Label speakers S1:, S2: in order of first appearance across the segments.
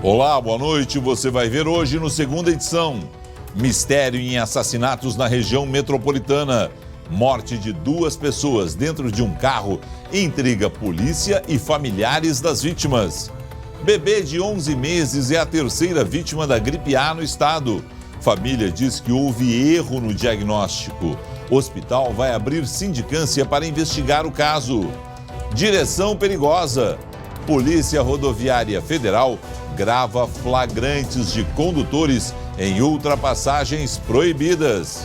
S1: Olá, boa noite. Você vai ver hoje no Segunda Edição. Mistério em assassinatos na região metropolitana. Morte de 2 pessoas dentro de um carro intriga polícia e familiares das vítimas. Bebê de 11 meses é a 3ª vítima da gripe A no estado. Família diz que houve erro no diagnóstico. Hospital vai abrir sindicância para investigar o caso. Direção perigosa. Polícia Rodoviária Federal grava flagrantes de condutores em ultrapassagens proibidas.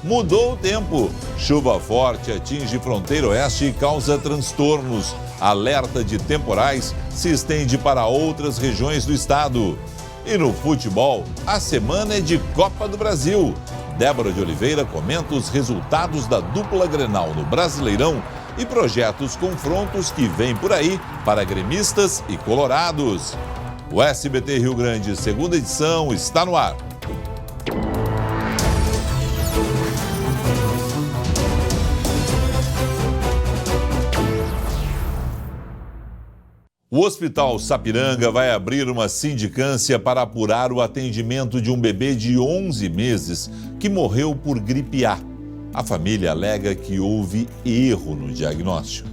S1: Mudou o tempo. Chuva forte atinge fronteira oeste e causa transtornos. Alerta de temporais se estende para outras regiões do estado. E no futebol, a semana é de Copa do Brasil. Débora de Oliveira comenta os resultados da dupla Grenal no Brasileirão e projeta os confrontos que vêm por aí para gremistas e colorados. O SBT Rio Grande, Segunda Edição, está no ar. O Hospital Sapiranga vai abrir uma sindicância para apurar o atendimento de um bebê de 11 meses que morreu por gripe A. A família alega que houve erro no diagnóstico.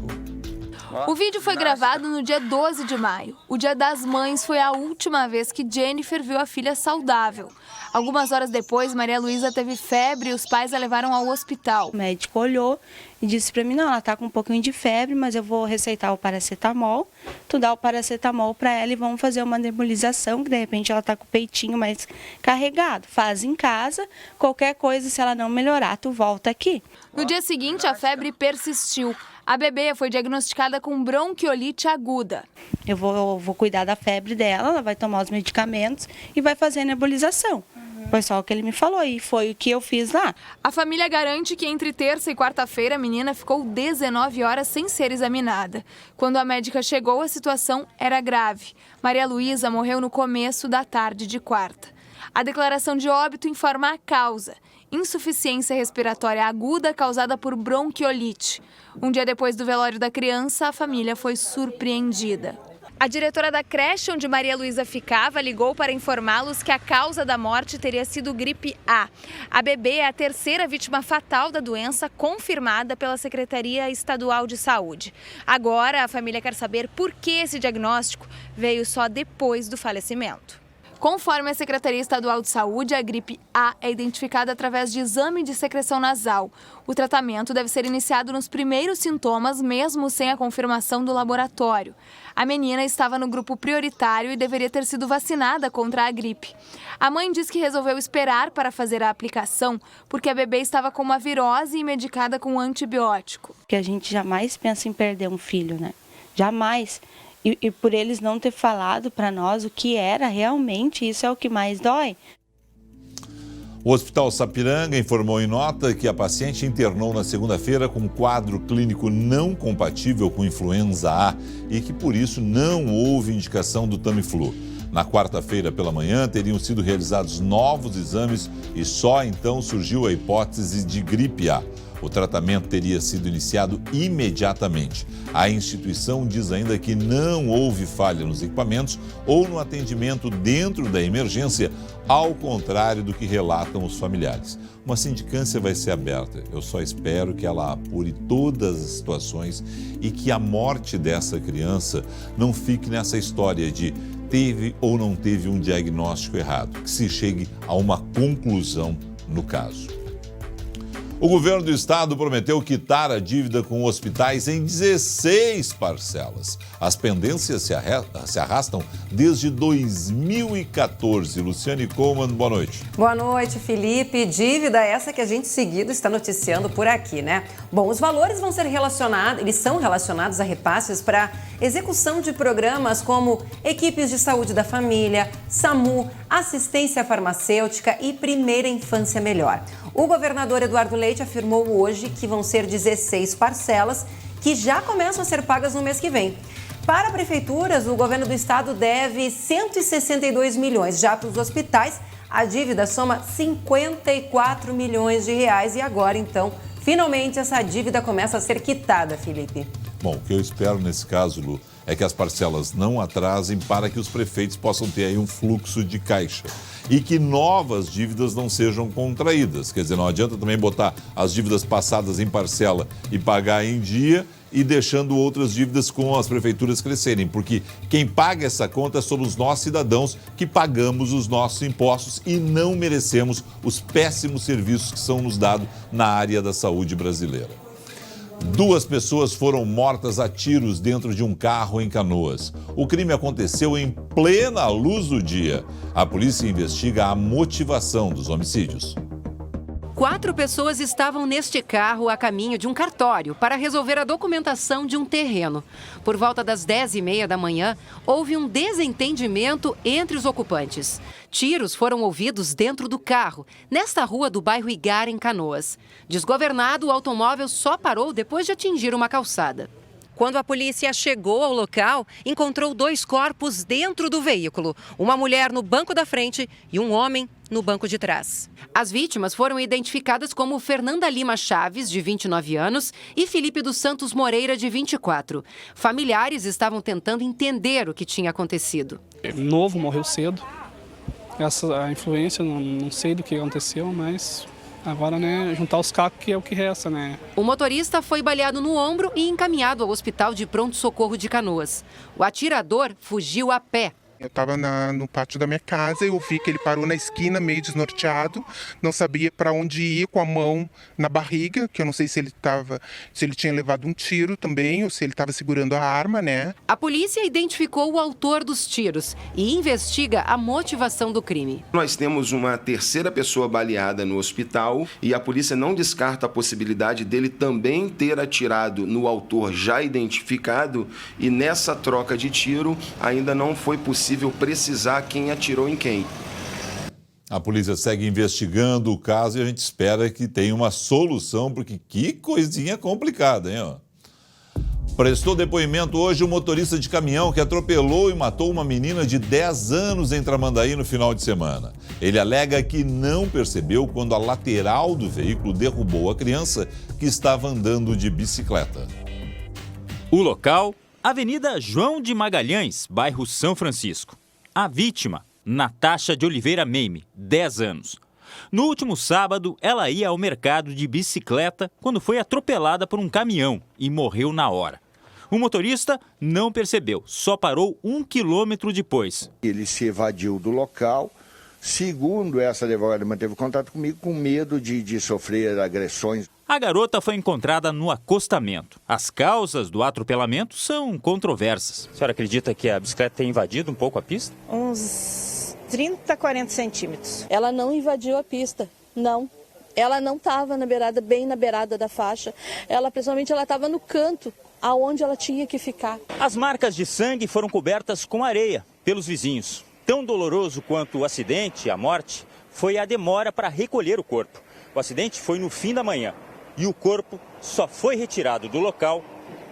S2: O vídeo foi gravado no dia 12 de maio. O Dia das Mães foi a última vez que Jennifer viu a filha saudável. Algumas horas depois, Maria Luísa teve febre e os pais a levaram ao hospital.
S3: O médico olhou e disse para mim, não, ela está com um pouquinho de febre, mas eu vou receitar o paracetamol. Tu dá o paracetamol para ela e vamos fazer uma nebulização, que de repente ela está com o peitinho mais carregado. Faz em casa, qualquer coisa, se ela não melhorar, tu volta aqui.
S2: No dia seguinte, a febre persistiu. A bebê foi diagnosticada com bronquiolite aguda.
S3: Eu vou cuidar da febre dela, ela vai tomar os medicamentos e vai fazer a nebulização. Foi só o que ele me falou e foi o que eu fiz lá.
S2: A família garante que entre terça e quarta-feira a menina ficou 19 horas sem ser examinada. Quando a médica chegou, a situação era grave. Maria Luísa morreu no começo da tarde de quarta. A declaração de óbito informa a causa: insuficiência respiratória aguda causada por bronquiolite. Um dia depois do velório da criança, a família foi surpreendida. A diretora da creche onde Maria Luísa ficava ligou para informá-los que a causa da morte teria sido gripe A. A bebê é a 3ª vítima fatal da doença confirmada pela Secretaria Estadual de Saúde. Agora, a família quer saber por que esse diagnóstico veio só depois do falecimento. Conforme a Secretaria Estadual de Saúde, a gripe A é identificada através de exame de secreção nasal. O tratamento deve ser iniciado nos primeiros sintomas, mesmo sem a confirmação do laboratório. A menina estava no grupo prioritário e deveria ter sido vacinada contra a gripe. A mãe diz que resolveu esperar para fazer a aplicação porque a bebê estava com uma virose e medicada com antibiótico.
S3: Que a gente jamais pensa em perder um filho, né? Jamais. E por eles não ter falado para nós o que era realmente, isso é o que mais dói.
S1: O Hospital Sapiranga informou em nota que a paciente internou na segunda-feira com um quadro clínico não compatível com influenza A e que por isso não houve indicação do Tamiflu. Na quarta-feira pela manhã teriam sido realizados novos exames e só então surgiu a hipótese de gripe A. O tratamento teria sido iniciado imediatamente. A instituição diz ainda que não houve falha nos equipamentos ou no atendimento dentro da emergência, ao contrário do que relatam os familiares. Uma sindicância vai ser aberta. Eu só espero que ela apure todas as situações e que a morte dessa criança não fique nessa história de teve ou não teve um diagnóstico errado, que se chegue a uma conclusão no caso. O governo do estado prometeu quitar a dívida com hospitais em 16 parcelas. As pendências se arrastam desde 2014. Luciane Coleman, boa noite.
S4: Boa noite, Felipe. Dívida essa que a gente seguido está noticiando por aqui, né? Bom, os valores vão ser eles são relacionados a repasses para execução de programas como equipes de saúde da família, SAMU, assistência farmacêutica e primeira infância melhor. O governador Eduardo Leite afirmou hoje que vão ser 16 parcelas que já começam a ser pagas no mês que vem. Para prefeituras, o governo do estado deve 162 milhões. Já para os hospitais, a dívida soma 54 milhões de reais. E agora, então, finalmente essa dívida começa a ser quitada, Felipe.
S1: Bom, o que eu espero nesse caso, Lu, é que as parcelas não atrasem para que os prefeitos possam ter aí um fluxo de caixa e que novas dívidas não sejam contraídas. Quer dizer, não adianta também botar as dívidas passadas em parcela e pagar em dia e deixando outras dívidas com as prefeituras crescerem, porque quem paga essa conta somos nós, cidadãos, que pagamos os nossos impostos e não merecemos os péssimos serviços que são nos dados na área da saúde brasileira. 2 pessoas foram mortas a tiros dentro de um carro em Canoas. O crime aconteceu em plena luz do dia. A polícia investiga a motivação dos homicídios.
S4: 4 pessoas estavam neste carro a caminho de um cartório para resolver a documentação de um terreno. Por volta das 10h30 da manhã, houve um desentendimento entre os ocupantes. Tiros foram ouvidos dentro do carro, nesta rua do bairro Igara, em Canoas. Desgovernado, o automóvel só parou depois de atingir uma calçada. Quando a polícia chegou ao local, encontrou 2 corpos dentro do veículo. Uma mulher no banco da frente e um homem no banco de trás. As vítimas foram identificadas como Fernanda Lima Chaves, de 29 anos, e Felipe dos Santos Moreira, de 24. Familiares estavam tentando entender o que tinha acontecido.
S5: Novo, morreu cedo. A influência, não sei do que aconteceu, mas agora, né, juntar os cacos que é o que resta, né?
S4: O motorista foi baleado no ombro e encaminhado ao hospital de pronto-socorro de Canoas. O atirador fugiu a pé.
S6: Eu estava no pátio da minha casa e eu vi que ele parou na esquina, meio desnorteado, não sabia para onde ir, com a mão na barriga, que eu não sei se ele tinha levado um tiro também, ou se ele estava segurando a arma, né?
S4: A polícia identificou o autor dos tiros e investiga a motivação do crime.
S7: Nós temos uma terceira pessoa baleada no hospital e a polícia não descarta a possibilidade dele também ter atirado no autor já identificado, e nessa troca de tiro ainda não foi possível precisar quem atirou em quem.
S1: A polícia segue investigando o caso e a gente espera que tenha uma solução, porque que coisinha complicada, hein? Ó. Prestou depoimento hoje o motorista de caminhão que atropelou e matou uma menina de 10 anos em Tramandaí no final de semana. Ele alega que não percebeu quando a lateral do veículo derrubou a criança que estava andando de bicicleta.
S8: O local: Avenida João de Magalhães, bairro São Francisco. A vítima, Natasha de Oliveira Meime, 10 anos. No último sábado, ela ia ao mercado de bicicleta quando foi atropelada por um caminhão e morreu na hora. O motorista não percebeu, só parou 1 quilômetro depois.
S9: Ele se evadiu do local. Segundo essa advogada, manteve contato comigo com medo de sofrer agressões.
S8: A garota foi encontrada no acostamento. As causas do atropelamento são controversas. A senhora acredita que a bicicleta tenha invadido um pouco a pista?
S10: Uns 30, 40 centímetros. Ela não invadiu a pista, não. Ela não estava bem na beirada da faixa. Principalmente, ela estava no canto, aonde ela tinha que ficar.
S8: As marcas de sangue foram cobertas com areia pelos vizinhos. Tão doloroso quanto o acidente e a morte foi a demora para recolher o corpo. O acidente foi no fim da manhã e o corpo só foi retirado do local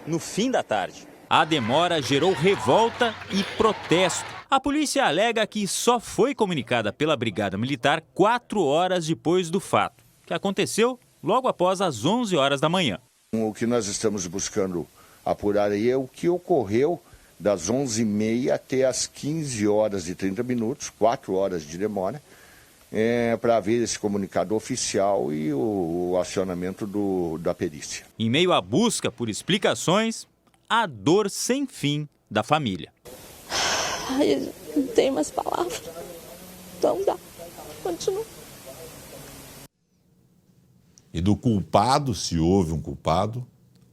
S8: no fim da tarde. A demora gerou revolta e protesto. A polícia alega que só foi comunicada pela Brigada Militar 4 horas depois do fato, que aconteceu logo após as 11 horas da manhã.
S9: O que nós estamos buscando apurar aí é o que ocorreu das 11h30 até as 15 horas e 30 minutos, 4 horas de demora, para ver esse comunicado oficial e o acionamento da perícia.
S8: Em meio à busca por explicações, a dor sem fim da família.
S10: Ai, não tenho mais palavras. Então dá. Continua.
S1: E do culpado, se houve um culpado,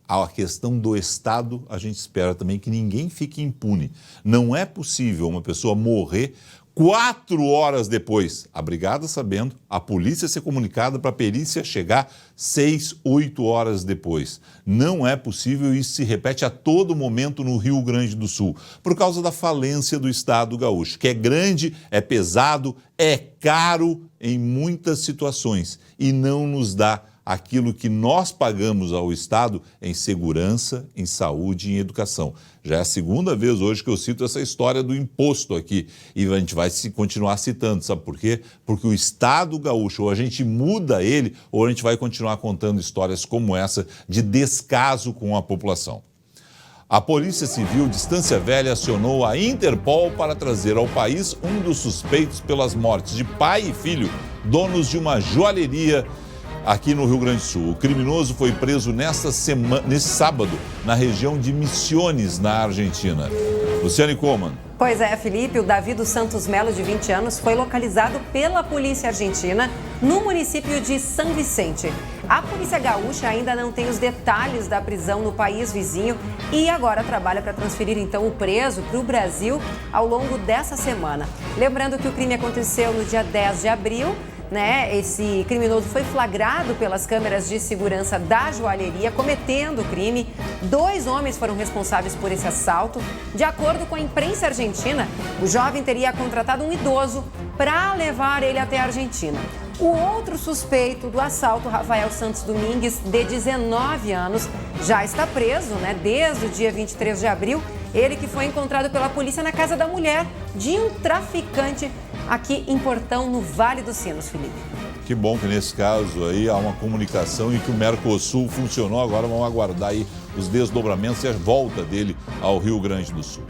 S1: a questão do Estado, a gente espera também que ninguém fique impune. Não é possível uma pessoa morrer 4 horas depois, a brigada sabendo, a polícia ser comunicada para a perícia chegar 6, 8 horas depois. Não é possível, isso se repete a todo momento no Rio Grande do Sul, por causa da falência do Estado gaúcho, que é grande, é pesado, é caro em muitas situações e não nos dá aquilo que nós pagamos ao Estado em segurança, em saúde e em educação. Já é a segunda vez hoje que eu cito essa história do imposto aqui e a gente vai continuar citando, sabe por quê? Porque o Estado gaúcho, ou a gente muda ele, ou a gente vai continuar contando histórias como essa de descaso com a população. A Polícia Civil de Estância Velha acionou a Interpol para trazer ao país um dos suspeitos pelas mortes de pai e filho, donos de uma joalheria aqui no Rio Grande do Sul. O criminoso foi preso nesse sábado, na região de Misiones, na Argentina. Luciane Coman.
S4: Pois é, Felipe, o Davi dos Santos Melo, de 20 anos, foi localizado pela polícia argentina no município de São Vicente. A polícia gaúcha ainda não tem os detalhes da prisão no país vizinho e agora trabalha para transferir então o preso para o Brasil ao longo dessa semana. Lembrando que o crime aconteceu no dia 10 de abril. Esse criminoso foi flagrado pelas câmeras de segurança da joalheria cometendo o crime. 2 homens foram responsáveis por esse assalto. De acordo com a imprensa argentina, o jovem teria contratado um idoso para levar ele até a Argentina. O outro suspeito do assalto, Rafael Santos Domingues, de 19 anos, já está preso, desde o dia 23 de abril. Ele que foi encontrado pela polícia na casa da mulher de um traficante aqui em Portão, no Vale dos Sinos, Felipe.
S1: Que bom que nesse caso aí há uma comunicação e que o Mercosul funcionou. Agora vamos aguardar aí os desdobramentos e a volta dele ao Rio Grande do Sul.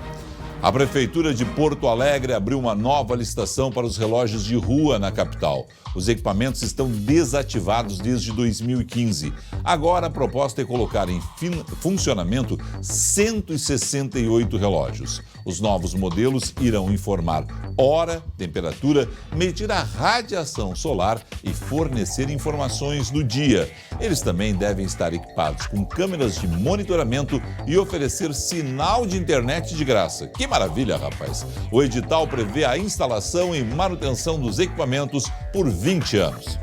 S1: A Prefeitura de Porto Alegre abriu uma nova licitação para os relógios de rua na capital. Os equipamentos estão desativados desde 2015. Agora a proposta é colocar em funcionamento 168 relógios. Os novos modelos irão informar hora, temperatura, medir a radiação solar e fornecer informações do dia. Eles também devem estar equipados com câmeras de monitoramento e oferecer sinal de internet de graça. Que maravilha, rapaz! O edital prevê a instalação e manutenção dos equipamentos por 20 anos.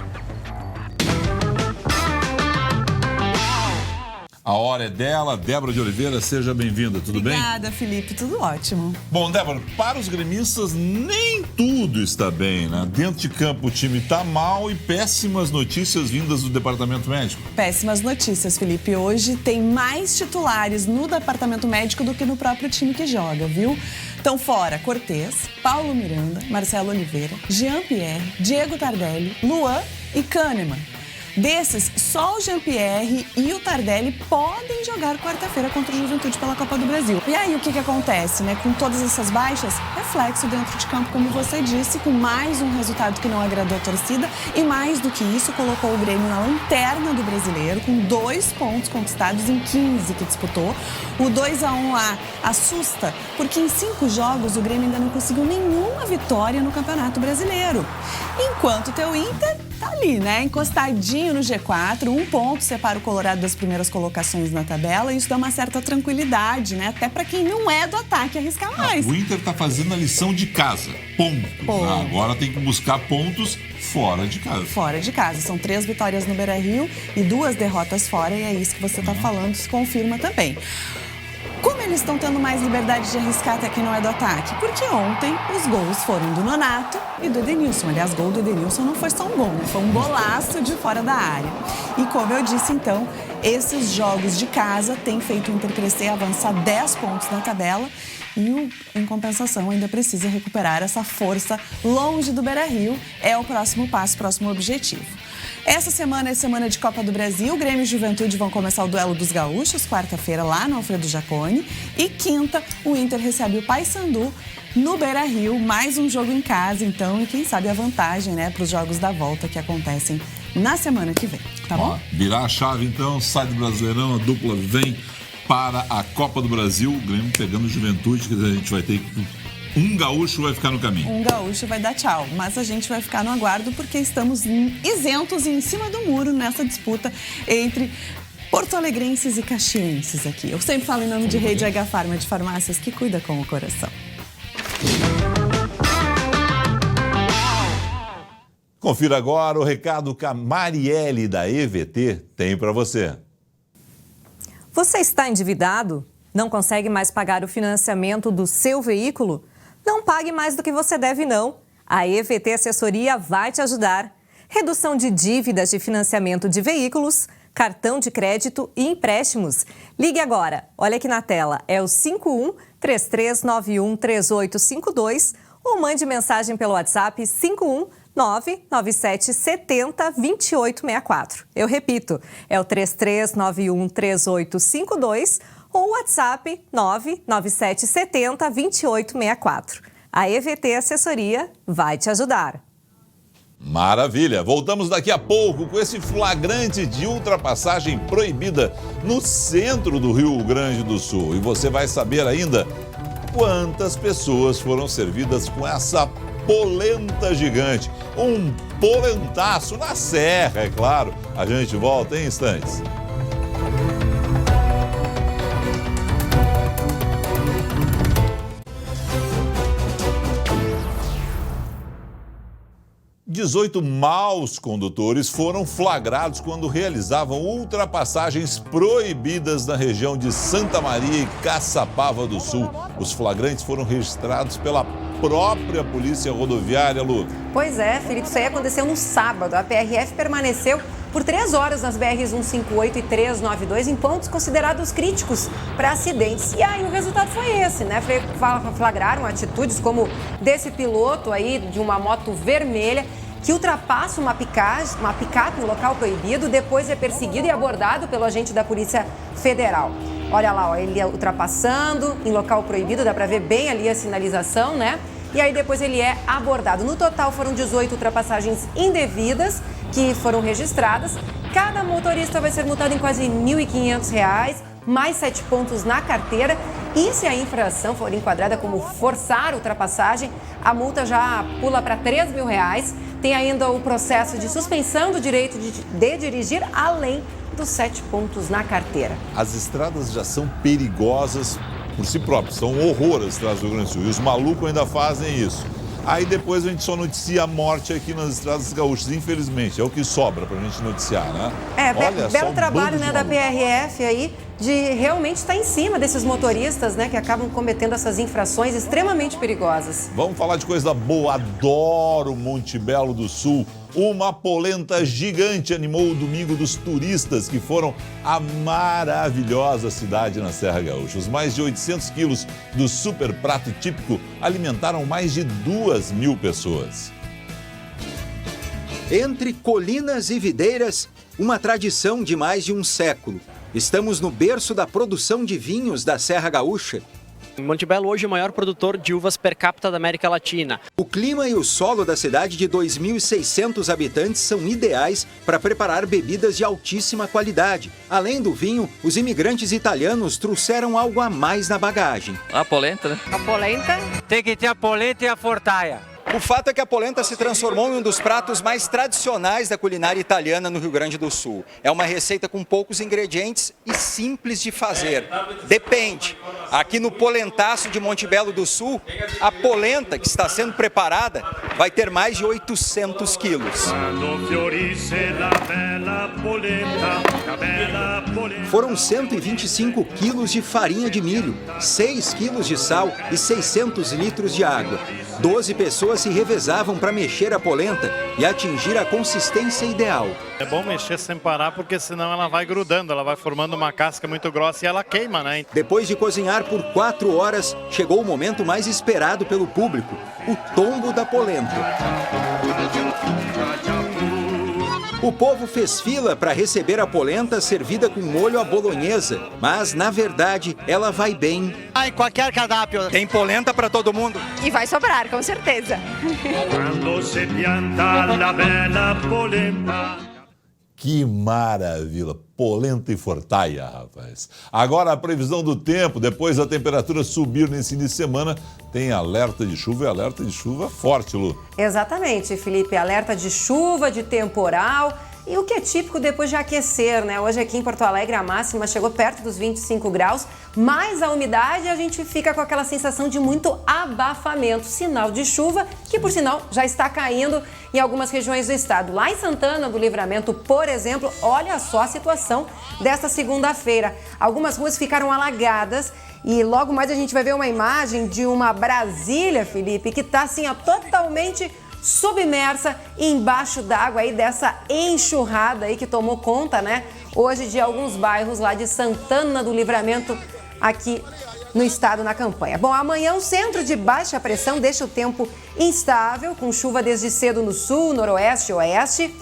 S1: A hora é dela. Débora de Oliveira, seja bem-vinda, tudo bem?
S11: Obrigada, Felipe, tudo ótimo.
S1: Bom, Débora, para os gremistas nem tudo está bem, né? Dentro de campo o time está mal e péssimas notícias vindas do departamento médico.
S11: Péssimas notícias, Felipe. Hoje tem mais titulares no departamento médico do que no próprio time que joga, viu? Estão fora Cortez, Paulo Miranda, Marcelo Oliveira, Jean-Pierre, Diego Tardelli, Luan e Kahneman. Desses, só o Jean-Pierre e o Tardelli podem jogar quarta-feira contra o Juventude pela Copa do Brasil. E aí, o que acontece, Com todas essas baixas, reflexo dentro de campo, como você disse, com mais um resultado que não agradou a torcida e, mais do que isso, colocou o Grêmio na lanterna do Brasileiro, com 2 pontos conquistados em 15 que disputou. O 2-1 lá assusta, porque em 5 jogos o Grêmio ainda não conseguiu nenhuma vitória no Campeonato Brasileiro. Enquanto o teu Inter tá ali, encostadinho no G4, 1 ponto separa o Colorado das primeiras colocações na tabela, e isso dá uma certa tranquilidade, até para quem não é do ataque arriscar mais.
S1: O Inter tá fazendo a lição de casa, ponto. Agora tem que buscar pontos fora de casa.
S11: Fora de casa, são 3 vitórias no Beira-Rio e 2 derrotas fora, e é isso que você tá falando, se confirma também. Como eles estão tendo mais liberdade de arriscar até quem não é do ataque? Porque ontem os gols foram do Nonato e do Edenilson. Aliás, gol do Edenilson não foi só um gol, Foi um golaço de fora da área. E como eu disse, então, esses jogos de casa têm feito o Inter crescer, avançar 10 pontos na tabela. E, em compensação, ainda precisa recuperar essa força longe do Beira-Rio. É o próximo passo, próximo objetivo. Essa semana é semana de Copa do Brasil. Grêmio e Juventude vão começar o duelo dos gaúchos, quarta-feira, lá no Alfredo Jaconi. E quinta, o Inter recebe o Paysandu no Beira-Rio. Mais um jogo em casa, então, e quem sabe a vantagem, para os jogos da volta que acontecem na semana que vem, tá bom?
S1: Virar a chave, então, sai do Brasileirão, a dupla vem para a Copa do Brasil. O Grêmio pegando Juventude, que a gente vai ter que... Um gaúcho vai ficar no caminho.
S11: Um gaúcho vai dar tchau, mas a gente vai ficar no aguardo porque estamos isentos e em cima do muro nessa disputa entre porto-alegrenses e caxienses aqui. Eu sempre falo em nome de Rede H Farma, de farmácias que cuida com o coração.
S1: Confira agora o recado que a Marielle da EVT tem para você.
S4: Você está endividado? Não consegue mais pagar o financiamento do seu veículo? Não pague mais do que você deve, não. A EVT Assessoria vai te ajudar. Redução de dívidas de financiamento de veículos, cartão de crédito e empréstimos. Ligue agora. Olha aqui na tela. É o 51-3391-3852 ou mande mensagem pelo WhatsApp 51997702864. Eu repito, é o 3391-3852 ou WhatsApp 99770 2864. A EVT Assessoria vai te ajudar.
S1: Maravilha! Voltamos daqui a pouco com esse flagrante de ultrapassagem proibida no centro do Rio Grande do Sul. E você vai saber ainda quantas pessoas foram servidas com essa polenta gigante. Um polentaço na serra, é claro. A gente volta em instantes. Dezoito maus condutores foram flagrados quando realizavam ultrapassagens proibidas na região de Santa Maria e Caçapava do Sul. Os flagrantes foram registrados pela própria Polícia Rodoviária, Lu.
S4: Pois é, Felipe, isso aí aconteceu no sábado. A PRF permaneceu por 3 horas nas BRs 158 e 392 em pontos considerados críticos para acidentes. E aí o resultado foi esse, né? Flagraram atitudes como desse piloto aí de uma moto vermelha que ultrapassa uma picape no local proibido, depois é perseguido e abordado pelo agente da Polícia Federal. Olha lá, ó, ele ultrapassando em local proibido, dá para ver bem ali a sinalização, né? E aí depois ele é abordado. No total foram 18 ultrapassagens indevidas que foram registradas. Cada motorista vai ser multado em quase R$ 1.500, mais 7 pontos na carteira. E se a infração for enquadrada como forçar a ultrapassagem, a multa já pula para R$ 3.000. Tem ainda o processo de suspensão do direito de dirigir, além dos 7 pontos na carteira.
S1: As estradas já são perigosas por si próprias, são um horror as estradas do Rio Grande do Sul. E os malucos ainda fazem isso. Aí depois a gente só noticia a morte aqui nas estradas gaúchas, infelizmente. É o que sobra pra gente noticiar, né?
S4: Olha, belo trabalho, né, da PRF aí, de realmente estar em cima desses motoristas, né, que acabam cometendo essas infrações extremamente perigosas.
S1: Vamos falar de coisa boa. Adoro Monte Belo do Sul. Uma polenta gigante animou o domingo dos turistas que foram à maravilhosa cidade na Serra Gaúcha. Os mais de 800 quilos do super prato típico alimentaram mais de 2.000 pessoas.
S12: Entre colinas e videiras, uma tradição de mais de um século. Estamos no berço da produção de vinhos da Serra Gaúcha.
S13: Monte Belo hoje é o maior produtor de uvas per capita da América Latina.
S12: O clima e o solo da cidade de 2.600 habitantes são ideais para preparar bebidas de altíssima qualidade. Além do vinho, os imigrantes italianos trouxeram algo a mais na bagagem.
S14: A polenta, né?
S15: A polenta?
S16: Tem que ter a polenta e a fortaia.
S12: O fato é que a polenta se transformou em um dos pratos mais tradicionais da culinária italiana no Rio Grande do Sul. É uma receita com poucos ingredientes e simples de fazer. Depende. Aqui no polentaço de Monte Belo do Sul, a polenta que está sendo preparada vai ter mais de 800 quilos. Foram 125 quilos de farinha de milho, 6 quilos de sal e 600 litros de água. 12 pessoas se revezavam para mexer a polenta e atingir a consistência ideal.
S17: É bom mexer sem parar porque senão ela vai grudando, ela vai formando uma casca muito grossa e ela queima, né?
S12: Depois de cozinhar por 4 horas, chegou o momento mais esperado pelo público, o tombo da polenta. O povo fez fila para receber a polenta servida com molho à bolonhesa, mas, na verdade, ela vai bem.
S16: Em qualquer cardápio.
S12: Tem polenta para todo mundo.
S15: E vai sobrar, com certeza.
S1: Que maravilha! Polenta e fortaia, rapaz. Agora a previsão do tempo, depois da temperatura subir nesse início de semana, tem alerta de chuva e alerta de chuva forte, Lu.
S4: Exatamente, Felipe. Alerta de chuva, de temporal. E o que é típico depois de aquecer, né? Hoje aqui em Porto Alegre a máxima chegou perto dos 25 graus, mas a umidade a gente fica com aquela sensação de muito abafamento, sinal de chuva, que por sinal já está caindo em algumas regiões do estado. Lá em Santana do Livramento, por exemplo, olha só a situação desta segunda-feira. Algumas ruas ficaram alagadas e logo mais a gente vai ver uma imagem de uma Brasília, Felipe, que está assim, ó, totalmente submersa embaixo d'água aí dessa enxurrada aí que tomou conta, né, hoje de alguns bairros lá de Santana do Livramento aqui no estado na campanha. Bom, amanhã o centro de baixa pressão deixa o tempo instável, com chuva desde cedo no sul, noroeste e oeste.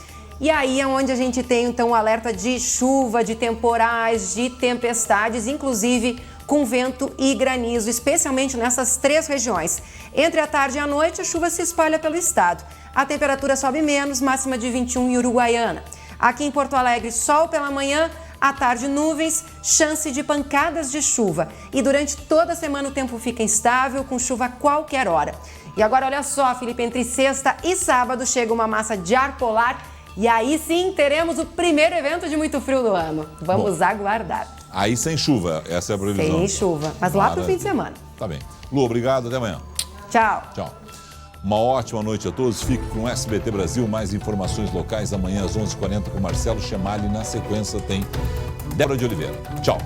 S4: E aí é onde a gente tem, então, o alerta de chuva, de temporais, de tempestades, inclusive com vento e granizo, especialmente nessas 3 regiões. Entre a tarde e a noite, a chuva se espalha pelo estado. A temperatura sobe menos, máxima de 21 em Uruguaiana. Aqui em Porto Alegre, sol pela manhã, à tarde nuvens, chance de pancadas de chuva. E durante toda a semana o tempo fica instável, com chuva a qualquer hora. E agora olha só, Felipe, entre sexta e sábado chega uma massa de ar polar e aí sim teremos o primeiro evento de muito frio do ano. Vamos aguardar.
S1: Aí sem chuva, essa é a previsão.
S4: Sem chuva, mas lá pro fim de semana.
S1: Tá bem. Lu, obrigado, até amanhã.
S4: Tchau.
S1: Tchau. Uma ótima noite a todos. Fique com o SBT Brasil. Mais informações locais amanhã às 11h40 com Marcelo Chemali. Na sequência tem Débora de Oliveira. Tchau.